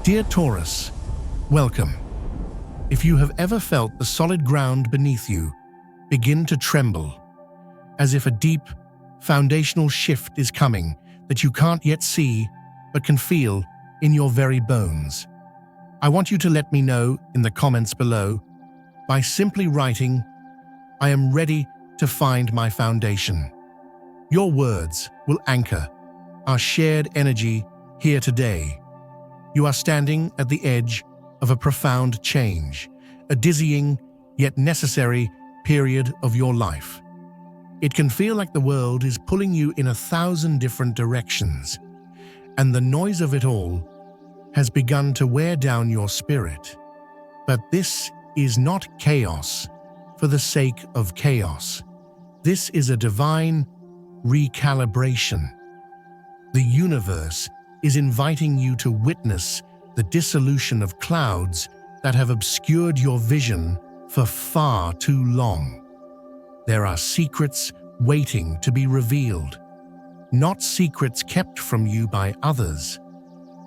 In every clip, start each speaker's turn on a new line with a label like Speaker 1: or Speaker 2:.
Speaker 1: Dear Taurus, welcome. If you have ever felt the solid ground beneath you begin to tremble, as if a deep, foundational shift is coming that you can't yet see but can feel in your very bones, I want you to let me know in the comments below by simply writing, "I am ready to find my foundation." Your words will anchor our shared energy here today. You are standing at the edge of a profound change, a dizzying yet necessary period of your life. It can feel like the world is pulling you in 1,000 different directions, and the noise of it all has begun to wear down your spirit. But this is not chaos for the sake of chaos. This is a divine recalibration. The universe is inviting you to witness the dissolution of clouds that have obscured your vision for far too long. There are secrets waiting to be revealed, not secrets kept from you by others,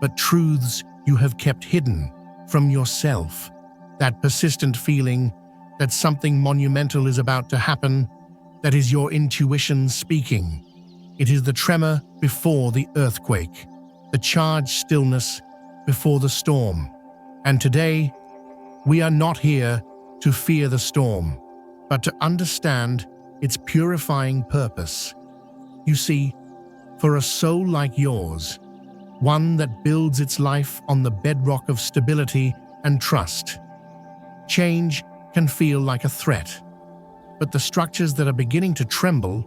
Speaker 1: but truths you have kept hidden from yourself. That persistent feeling that something monumental is about to happen, that is your intuition speaking. It is the tremor before the earthquake, the charged stillness before the storm. And today, we are not here to fear the storm, but to understand its purifying purpose. You see, for a soul like yours, one that builds its life on the bedrock of stability and trust, change can feel like a threat. But the structures that are beginning to tremble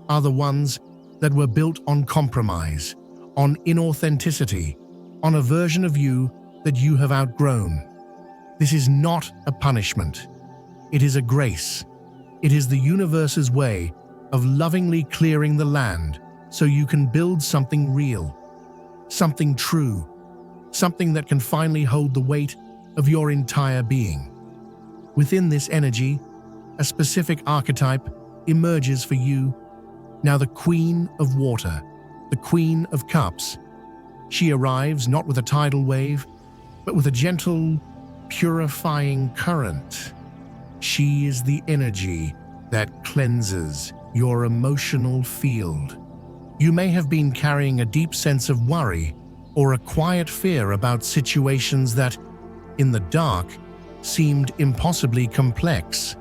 Speaker 1: are the ones that were built on compromise, on inauthenticity, on a version of you that you have outgrown. This is not a punishment. It is a grace. It is the universe's way of lovingly clearing the land so you can build something real, something true, something that can finally hold the weight of your entire being. Within this energy, a specific archetype emerges for you. Now the Queen of Water, the Queen of Cups. She arrives not with a tidal wave, but with a gentle, purifying current. She is the energy that cleanses your emotional field. You may have been carrying a deep sense of worry or a quiet fear about situations that, in the dark, seemed impossibly complex.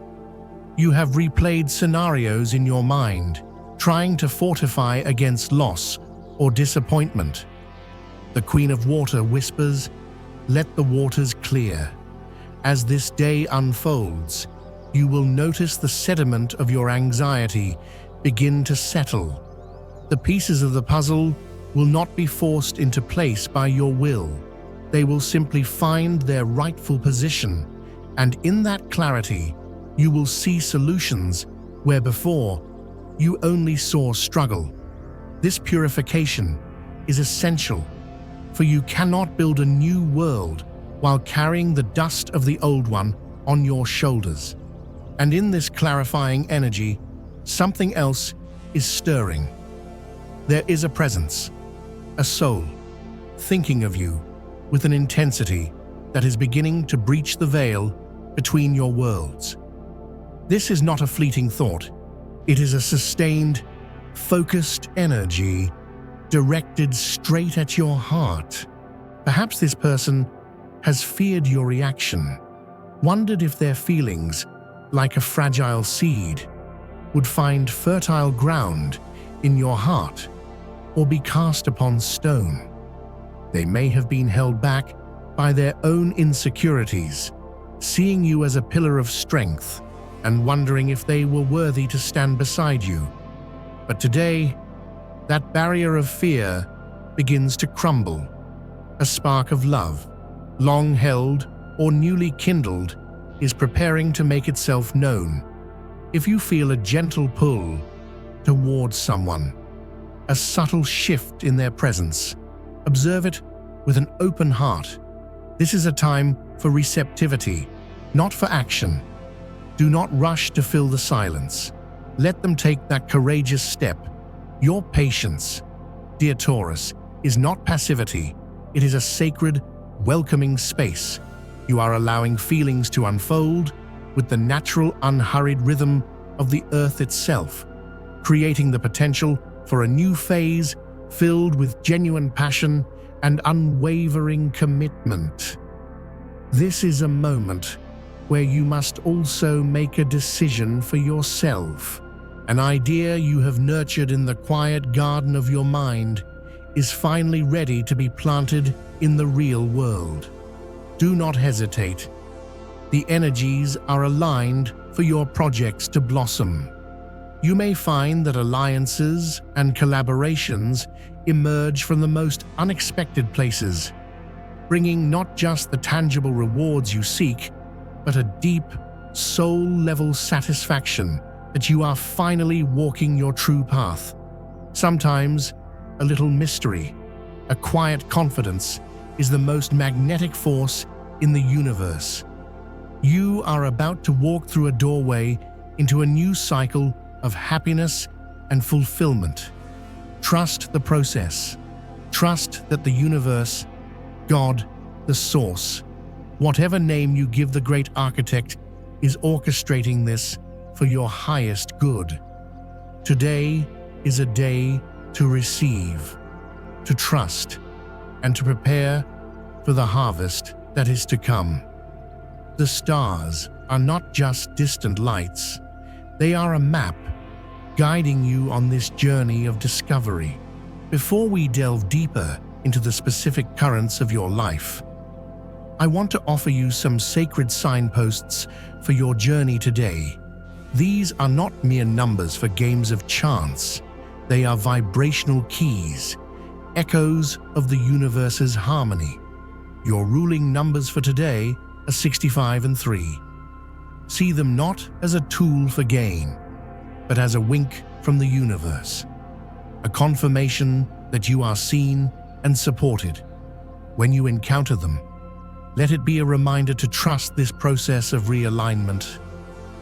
Speaker 1: You have replayed scenarios in your mind, trying to fortify against loss or disappointment. The Queen of Water whispers, "Let the waters clear." As this day unfolds, you will notice the sediment of your anxiety begin to settle. The pieces of the puzzle will not be forced into place by your will. They will simply find their rightful position, and in that clarity, you will see solutions where before you only saw struggle. This purification is essential, for you cannot build a new world while carrying the dust of the old one on your shoulders. And in this clarifying energy, something else is stirring. There is a presence, a soul, thinking of you with an intensity that is beginning to breach the veil between your worlds. This is not a fleeting thought. It is a sustained, focused energy directed straight at your heart. Perhaps this person has feared your reaction, wondered if their feelings, like a fragile seed, would find fertile ground in your heart or be cast upon stone. They may have been held back by their own insecurities, seeing you as a pillar of strength and wondering if they were worthy to stand beside you. But today, that barrier of fear begins to crumble. A spark of love, long held or newly kindled, is preparing to make itself known. If you feel a gentle pull towards someone, a subtle shift in their presence, observe it with an open heart. This is a time for receptivity, not for action. Do not rush to fill the silence. Let them take that courageous step. Your patience, dear Taurus, is not passivity. It is a sacred, welcoming space. You are allowing feelings to unfold with the natural, unhurried rhythm of the earth itself, creating the potential for a new phase filled with genuine passion and unwavering commitment. This is a moment where you must also make a decision for yourself. An idea you have nurtured in the quiet garden of your mind is finally ready to be planted in the real world. Do not hesitate. The energies are aligned for your projects to blossom. You may find that alliances and collaborations emerge from the most unexpected places, bringing not just the tangible rewards you seek, but a deep, soul-level satisfaction that you are finally walking your true path. Sometimes, a little mystery, a quiet confidence, is the most magnetic force in the universe. You are about to walk through a doorway into a new cycle of happiness and fulfillment. Trust the process. Trust that the universe, God, the source, whatever name you give the great architect, is orchestrating this for your highest good. Today is a day to receive, to trust, and to prepare for the harvest that is to come. The stars are not just distant lights. They are a map guiding you on this journey of discovery. Before we delve deeper into the specific currents of your life, I want to offer you some sacred signposts for your journey today. These are not mere numbers for games of chance. They are vibrational keys, echoes of the universe's harmony. Your ruling numbers for today are 65 and 3. See them not as a tool for gain, but as a wink from the universe, a confirmation that you are seen and supported. When you encounter them, let it be a reminder to trust this process of realignment.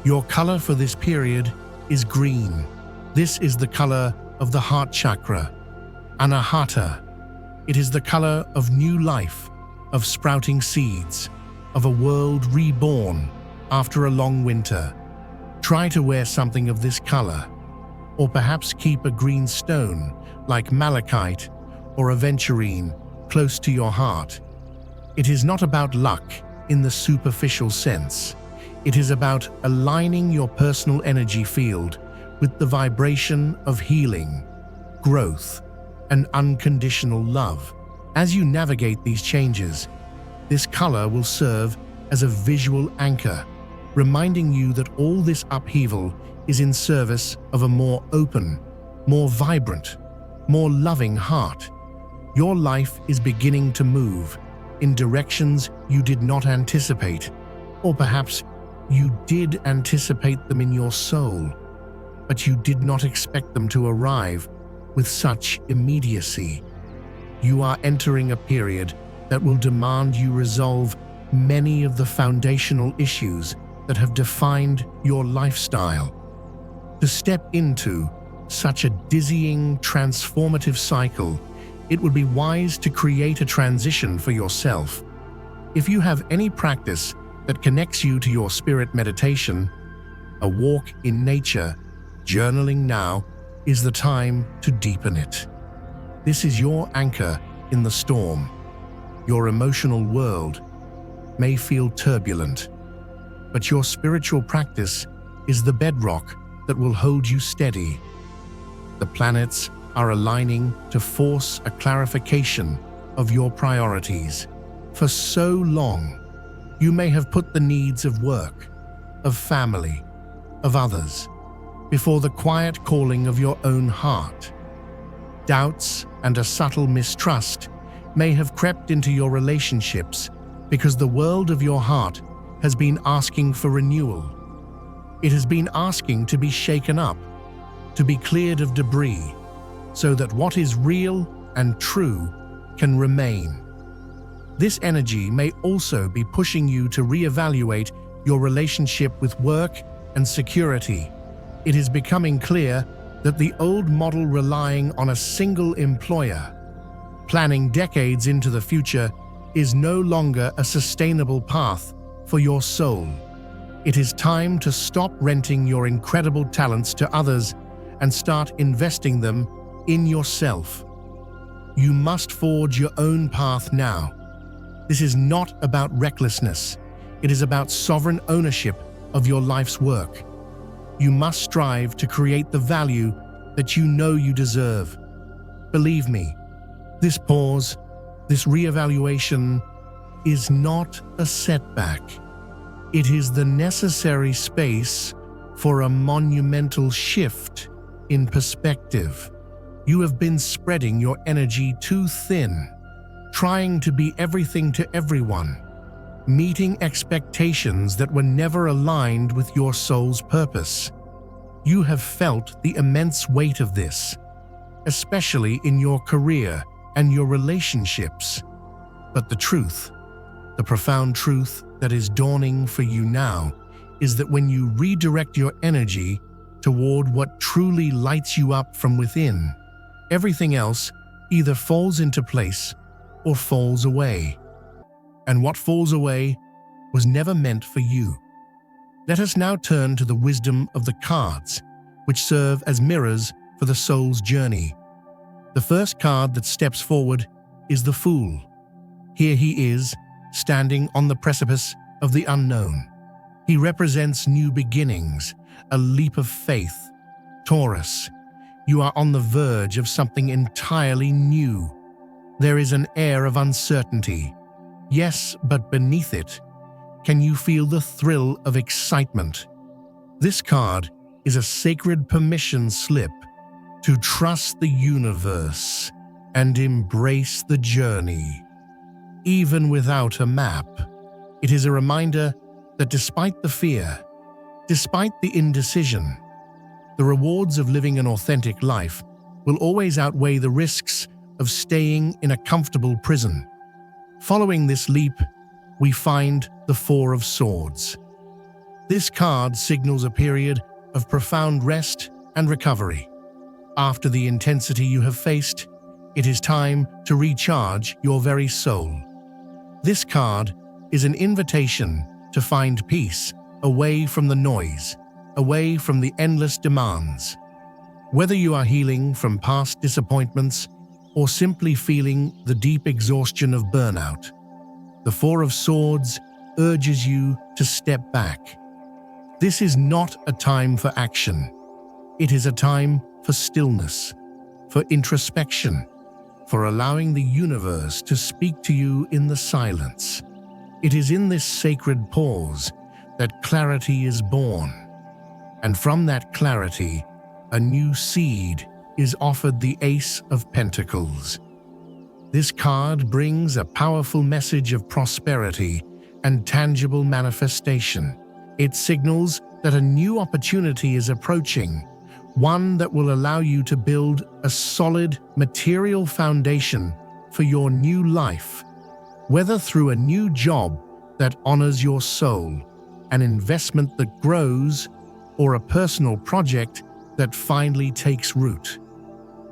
Speaker 1: Your color for this period is green. This is the color of the heart chakra, Anahata. It is the color of new life, of sprouting seeds, of a world reborn after a long winter. Try to wear something of this color, or perhaps keep a green stone like malachite or aventurine close to your heart. It is not about luck in the superficial sense. It is about aligning your personal energy field with the vibration of healing, growth, and unconditional love. As you navigate these changes, this color will serve as a visual anchor, reminding you that all this upheaval is in service of a more open, more vibrant, more loving heart. Your life is beginning to move in directions you did not anticipate, or perhaps you did anticipate them in your soul, but you did not expect them to arrive with such immediacy. You are entering a period that will demand you resolve many of the foundational issues that have defined your lifestyle. To step into such a dizzying, transformative cycle, it would be wise to create a transition for yourself. If you have any practice that connects you to your spirit meditation, a walk in nature, journaling now is the time to deepen it. This is your anchor in the storm. Your emotional world may feel turbulent, but your spiritual practice is the bedrock that will hold you steady. The planets are aligning to force a clarification of your priorities. For so long, you may have put the needs of work, of family, of others, before the quiet calling of your own heart. Doubts and a subtle mistrust may have crept into your relationships because the world of your heart has been asking for renewal. It has been asking to be shaken up, to be cleared of debris, so that what is real and true can remain. This energy may also be pushing you to reevaluate your relationship with work and security. It is becoming clear that the old model relying on a single employer, planning decades into the future, is no longer a sustainable path for your soul. It is time to stop renting your incredible talents to others and start investing them in yourself. You must forge your own path now. This is not about recklessness. It is about sovereign ownership of your life's work. You must strive to create the value that you know you deserve. Believe me, this pause, this reevaluation, is not a setback. It is the necessary space for a monumental shift in perspective. You have been spreading your energy too thin, trying to be everything to everyone, meeting expectations that were never aligned with your soul's purpose. You have felt the immense weight of this, especially in your career and your relationships. But the truth, the profound truth that is dawning for you now, is that when you redirect your energy toward what truly lights you up from within, everything else either falls into place or falls away. And what falls away was never meant for you. Let us now turn to the wisdom of the cards, which serve as mirrors for the soul's journey. The first card that steps forward is the Fool. Here he is, standing on the precipice of the unknown. He represents new beginnings, a leap of faith. Taurus, you are on the verge of something entirely new. There is an air of uncertainty. Yes, but beneath it, can you feel the thrill of excitement? This card is a sacred permission slip to trust the universe and embrace the journey. Even without a map, it is a reminder that despite the fear, despite the indecision, the rewards of living an authentic life will always outweigh the risks of staying in a comfortable prison. Following this leap, we find the Four of Swords. This card signals a period of profound rest and recovery. After the intensity you have faced, it is time to recharge your very soul. This card is an invitation to find peace away from the noise, away from the endless demands. Whether you are healing from past disappointments or simply feeling the deep exhaustion of burnout, the Four of Swords urges you to step back. This is not a time for action. It is a time for stillness, for introspection, for allowing the universe to speak to you in the silence. It is in this sacred pause that clarity is born. And from that clarity, a new seed is offered, the Ace of Pentacles. This card brings a powerful message of prosperity and tangible manifestation. It signals that a new opportunity is approaching, one that will allow you to build a solid material foundation for your new life, whether through a new job that honors your soul, an investment that grows, or a personal project that finally takes root.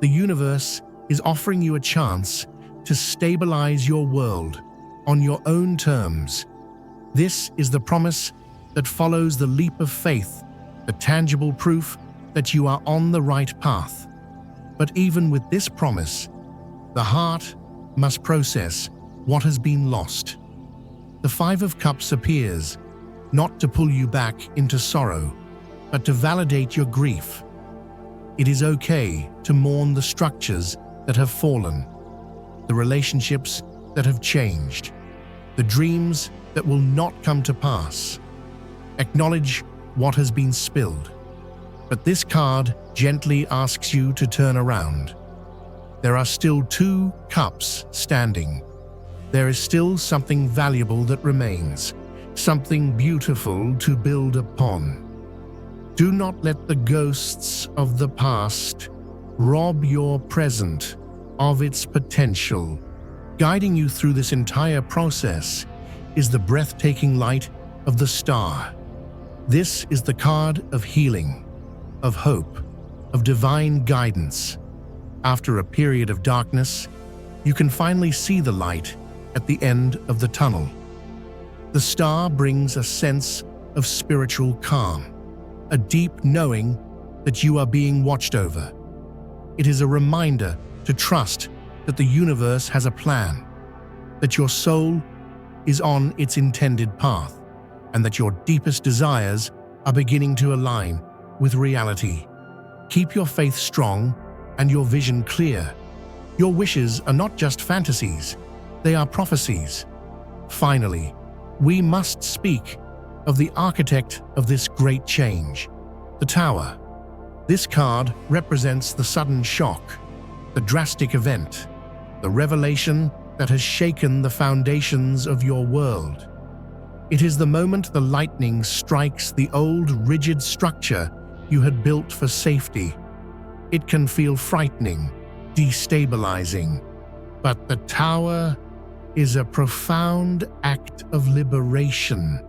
Speaker 1: The universe is offering you a chance to stabilize your world on your own terms. This is the promise that follows the leap of faith, the tangible proof that you are on the right path. But even with this promise, the heart must process what has been lost. The Five of Cups appears, not to pull you back into sorrow, but to validate your grief. It is okay to mourn the structures that have fallen, the relationships that have changed, the dreams that will not come to pass. Acknowledge what has been spilled. But this card gently asks you to turn around. There are still two cups standing. There is still something valuable that remains, something beautiful to build upon. Do not let the ghosts of the past rob your present of its potential. Guiding you through this entire process is the breathtaking light of the star. This is the card of healing, of hope, of divine guidance. After a period of darkness, you can finally see the light at the end of the tunnel. The star brings a sense of spiritual calm, a deep knowing that you are being watched over. It is a reminder to trust that the universe has a plan, that your soul is on its intended path, and that your deepest desires are beginning to align with reality. Keep your faith strong and your vision clear. Your wishes are not just fantasies, they are prophecies. Finally, we must speak of the architect of this great change, the Tower. This card represents the sudden shock, the drastic event, the revelation that has shaken the foundations of your world. It is the moment the lightning strikes the old rigid structure you had built for safety. It can feel frightening, destabilizing, but the Tower is a profound act of liberation.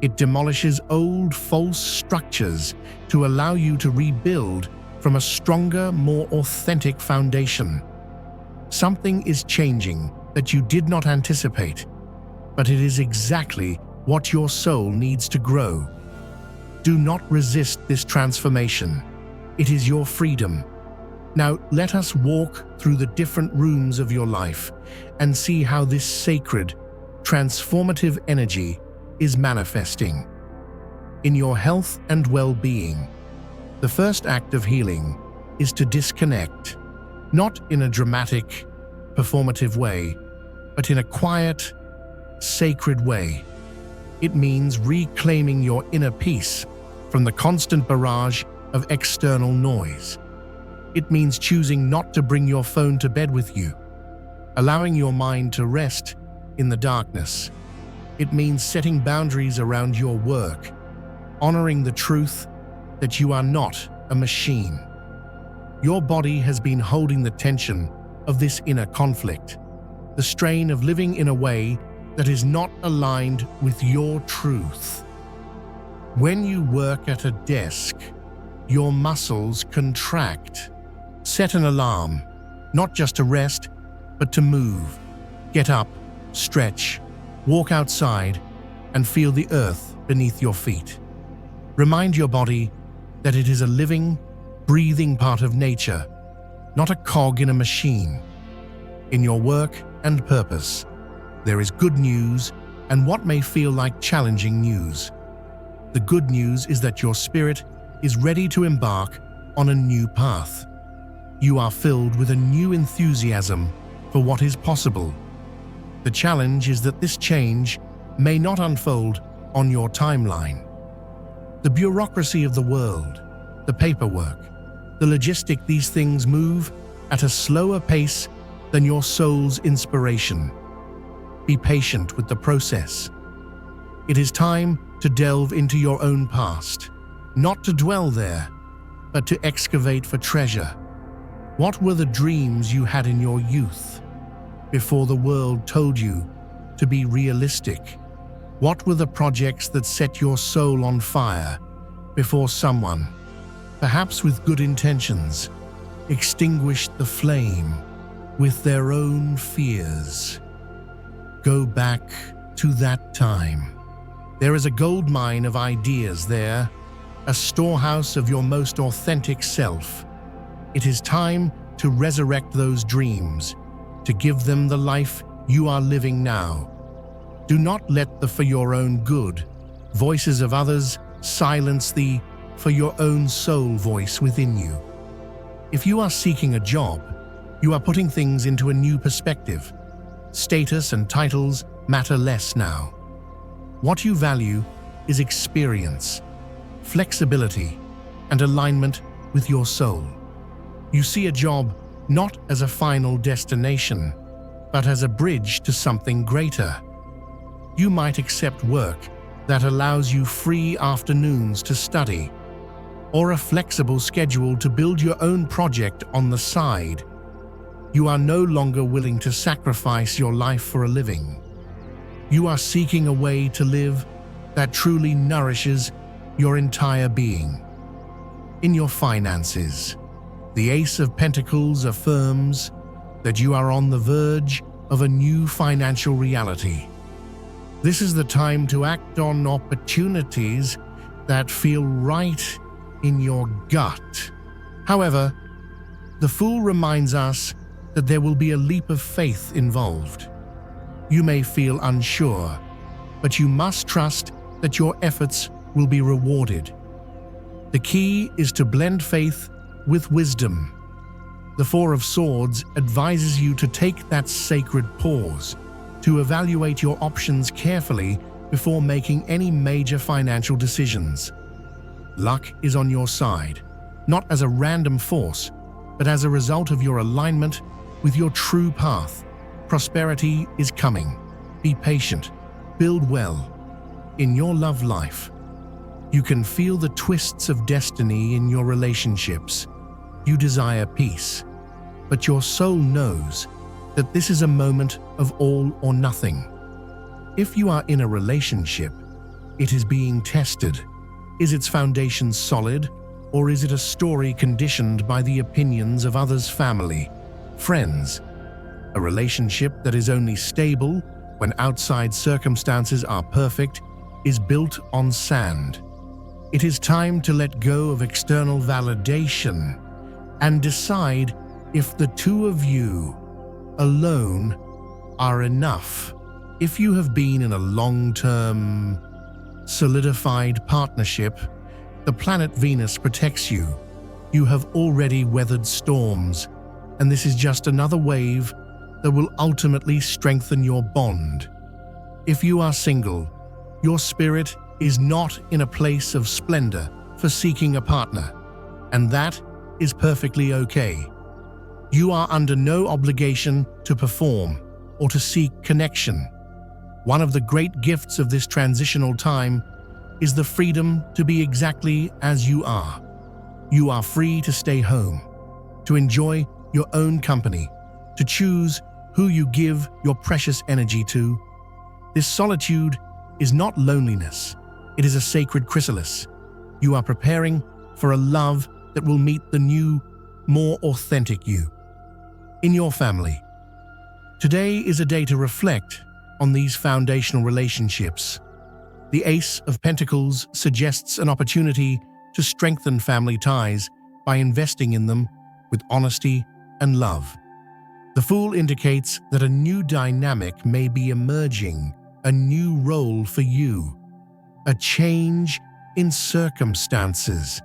Speaker 1: It demolishes old false structures to allow you to rebuild from a stronger, more authentic foundation. Something is changing that you did not anticipate, but it is exactly what your soul needs to grow. Do not resist this transformation. It is your freedom. Now let us walk through the different rooms of your life and see how this sacred, transformative energy is manifesting. In your health and well-being, the first act of healing is to disconnect, not in a dramatic, performative way, but in a quiet, sacred way. It means reclaiming your inner peace from the constant barrage of external noise. It means choosing not to bring your phone to bed with you, allowing your mind to rest in the darkness. It means setting boundaries around your work, honoring the truth that you are not a machine. Your body has been holding the tension of this inner conflict, the strain of living in a way that is not aligned with your truth. When you work at a desk, your muscles contract. Set an alarm, not just to rest, but to move. Get up, stretch, walk outside, and feel the earth beneath your feet. Remind your body that it is a living, breathing part of nature, not a cog in a machine. In your work and purpose, there is good news and what may feel like challenging news. The good news is that your spirit is ready to embark on a new path. You are filled with a new enthusiasm for what is possible. The challenge is that this change may not unfold on your timeline. The bureaucracy of the world, the paperwork, the logistic, these things move at a slower pace than your soul's inspiration. Be patient with the process. It is time to delve into your own past, not to dwell there, but to excavate for treasure. What were the dreams you had in your youth, before the world told you to be realistic? What were the projects that set your soul on fire, before someone, perhaps with good intentions, extinguished the flame with their own fears? Go back to that time. There is a gold mine of ideas there, a storehouse of your most authentic self. It is time to resurrect those dreams, to give them the life you are living now. Do not let the "for your own good" voices of others silence the "for your own soul" voice within you. If you are seeking a job, you are putting things into a new perspective. Status and titles matter less now. What you value is experience, flexibility, and alignment with your soul. You see a job not as a final destination, but as a bridge to something greater. You might accept work that allows you free afternoons to study, or a flexible schedule to build your own project on the side. You are no longer willing to sacrifice your life for a living. You are seeking a way to live that truly nourishes your entire being. In your finances, the Ace of Pentacles affirms that you are on the verge of a new financial reality. This is the time to act on opportunities that feel right in your gut. However, the Fool reminds us that there will be a leap of faith involved. You may feel unsure, but you must trust that your efforts will be rewarded. The key is to blend faith with wisdom. The Four of Swords advises you to take that sacred pause, to evaluate your options carefully before making any major financial decisions. Luck is on your side, not as a random force, but as a result of your alignment with your true path. Prosperity is coming. Be patient. Build well. In your love life, you can feel the twists of destiny in your relationships. You desire peace, but your soul knows that this is a moment of all or nothing. If you are in a relationship, it is being tested. Is its foundation solid, or is it a story conditioned by the opinions of others' family, friends? A relationship that is only stable when outside circumstances are perfect is built on sand. It is time to let go of external validation and decide if the two of you alone are enough. If you have been in a long-term, solidified partnership, the planet Venus protects you. You have already weathered storms, and this is just another wave that will ultimately strengthen your bond. If you are single, your spirit is not in a place of splendor for seeking a partner, and that is perfectly okay. You are under no obligation to perform or to seek connection. One of the great gifts of this transitional time is the freedom to be exactly as you are. You are free to stay home, to enjoy your own company, to choose who you give your precious energy to. This solitude is not loneliness. It is a sacred chrysalis. You are preparing for a love that will meet the new, more authentic you. In your family, today is a day to reflect on these foundational relationships. The Ace of Pentacles suggests an opportunity to strengthen family ties by investing in them with honesty and love. The Fool indicates that a new dynamic may be emerging, a new role for you, a change in circumstances.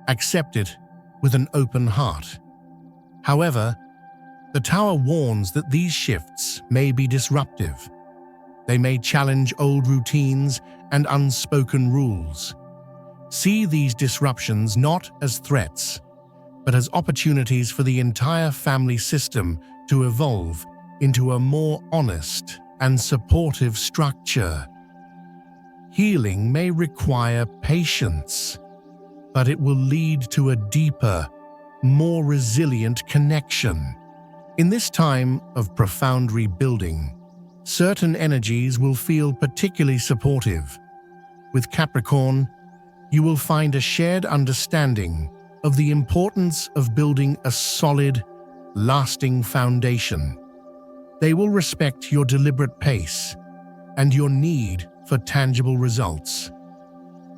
Speaker 1: Accept it with an open heart. However, the Tower warns that these shifts may be disruptive. They may challenge old routines and unspoken rules. See these disruptions not as threats, but as opportunities for the entire family system to evolve into a more honest and supportive structure. Healing may require patience, but it will lead to a deeper, more resilient connection. In this time of profound rebuilding, certain energies will feel particularly supportive. With Capricorn, you will find a shared understanding of the importance of building a solid, lasting foundation. They will respect your deliberate pace and your need for tangible results.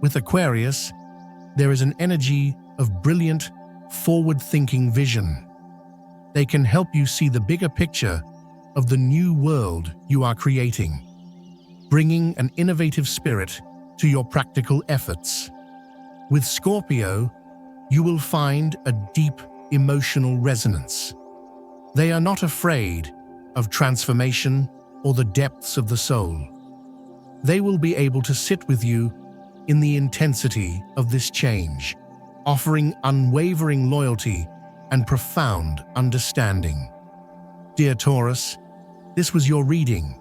Speaker 1: With Aquarius, there is an energy of brilliant, forward-thinking vision. They can help you see the bigger picture of the new world you are creating, bringing an innovative spirit to your practical efforts. With Scorpio, you will find a deep emotional resonance. They are not afraid of transformation or the depths of the soul. They will be able to sit with you in the intensity of this change, offering unwavering loyalty and profound understanding. Dear Taurus, this was your reading.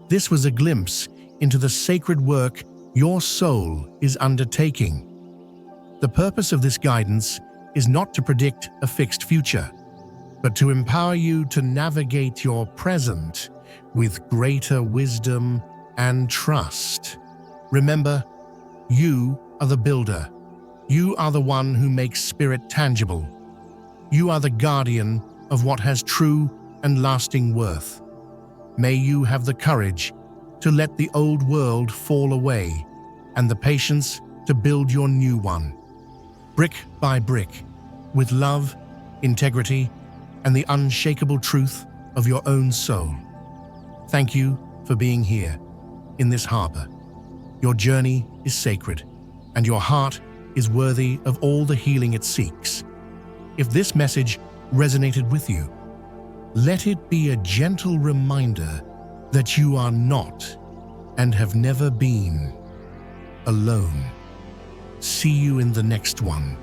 Speaker 1: This was a glimpse into the sacred work your soul is undertaking. The purpose of this guidance is not to predict a fixed future, but to empower you to navigate your present with greater wisdom and trust. Remember, you are the builder. You are the one who makes spirit tangible. You are the guardian of what has true and lasting worth. May you have the courage to let the old world fall away and the patience to build your new one, brick by brick, with love, integrity, and the unshakable truth of your own soul. Thank you for being here in this harbor. Your journey is sacred, and your heart is worthy of all the healing it seeks. If this message resonated with you, let it be a gentle reminder that you are not and have never been alone. See you in the next one.